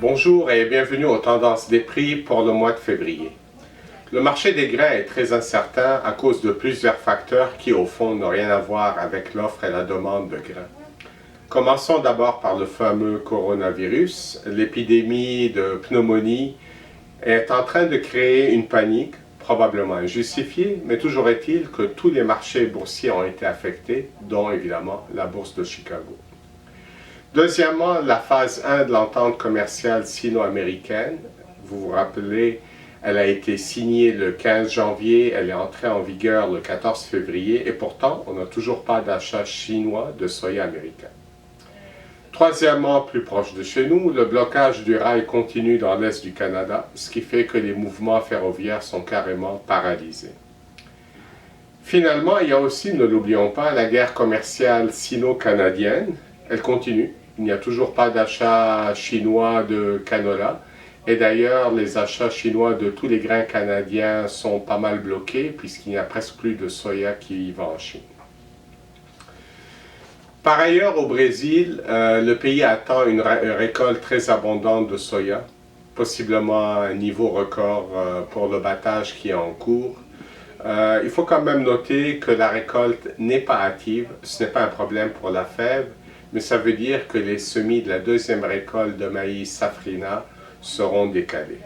Bonjour et bienvenue aux tendances des prix pour le mois de février. Le marché des grains est très incertain à cause de plusieurs facteurs qui au fond n'ont rien à voir avec l'offre et la demande de grains. Commençons d'abord par le fameux coronavirus. L'épidémie de pneumonie est en train de créer une panique, probablement injustifiée, mais toujours est-il que tous les marchés boursiers ont été affectés, dont évidemment la bourse de Chicago. Deuxièmement, la phase 1 de l'entente commerciale sino-américaine. Vous vous rappelez, elle a été signée le 15 janvier, elle est entrée en vigueur le 14 février et pourtant, on n'a toujours pas d'achat chinois de soya américain. Troisièmement, plus proche de chez nous, le blocage du rail continue dans l'est du Canada, ce qui fait que les mouvements ferroviaires sont carrément paralysés. Finalement, il y a aussi, ne l'oublions pas, la guerre commerciale sino-canadienne. Elle continue. Il n'y a toujours pas d'achat chinois de canola. Et d'ailleurs, les achats chinois de tous les grains canadiens sont pas mal bloqués puisqu'il n'y a presque plus de soya qui va en Chine. Par ailleurs, au Brésil, le pays attend une récolte très abondante de soya, possiblement un niveau record pour le battage qui est en cours. Il faut quand même noter que la récolte n'est pas hâtive, ce n'est pas un problème pour la fève, mais ça veut dire que les semis de la deuxième récolte de maïs safrina seront décalés.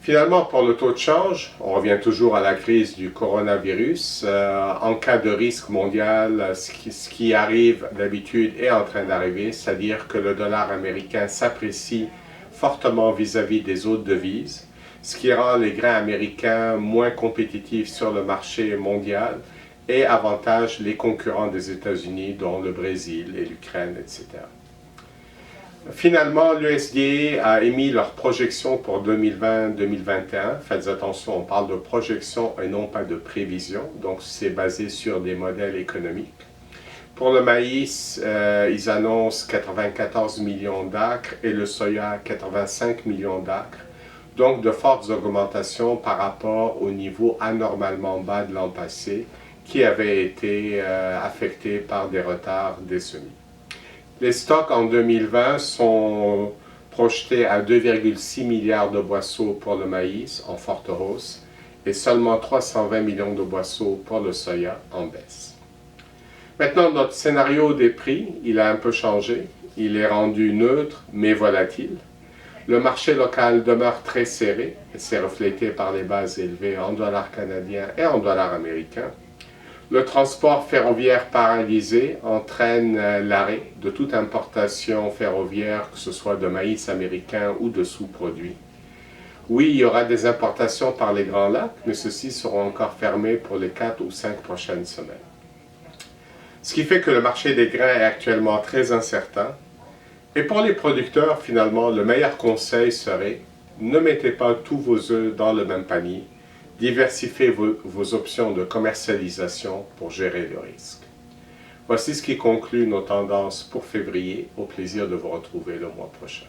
Finalement, pour le taux de change, on revient toujours à la crise du coronavirus. En cas de risque mondial, ce qui arrive d'habitude est en train d'arriver, c'est-à-dire que le dollar américain s'apprécie fortement vis-à-vis des autres devises, ce qui rend les grains américains moins compétitifs sur le marché mondial et avantage les concurrents des États-Unis, dont le Brésil et l'Ukraine, etc. Finalement, l'USDA a émis leurs projections pour 2020-2021. Faites attention, on parle de projections et non pas de prévisions, donc c'est basé sur des modèles économiques. Pour le maïs, ils annoncent 94 millions d'acres et le soya 85 millions d'acres, donc de fortes augmentations par rapport au niveau anormalement bas de l'an passé, qui avait été affecté par des retards des semis. Les stocks en 2020 sont projetés à 2,6 milliards de boisseaux pour le maïs, en forte hausse, et seulement 320 millions de boisseaux pour le soya, en baisse. Maintenant, notre scénario des prix, il a un peu changé. Il est rendu neutre, mais volatile. Le marché local demeure très serré, et c'est reflété par les bases élevées en dollars canadiens et en dollars américains. Le transport ferroviaire paralysé entraîne l'arrêt de toute importation ferroviaire, que ce soit de maïs américain ou de sous-produits. Oui, il y aura des importations par les Grands Lacs, mais ceux-ci seront encore fermés pour les 4 ou 5 prochaines semaines. Ce qui fait que le marché des grains est actuellement très incertain. Et pour les producteurs, finalement, le meilleur conseil serait ne mettez pas tous vos œufs dans le même panier. Diversifiez vos options de commercialisation pour gérer le risque. Voici ce qui conclut nos tendances pour février. Au plaisir de vous retrouver le mois prochain.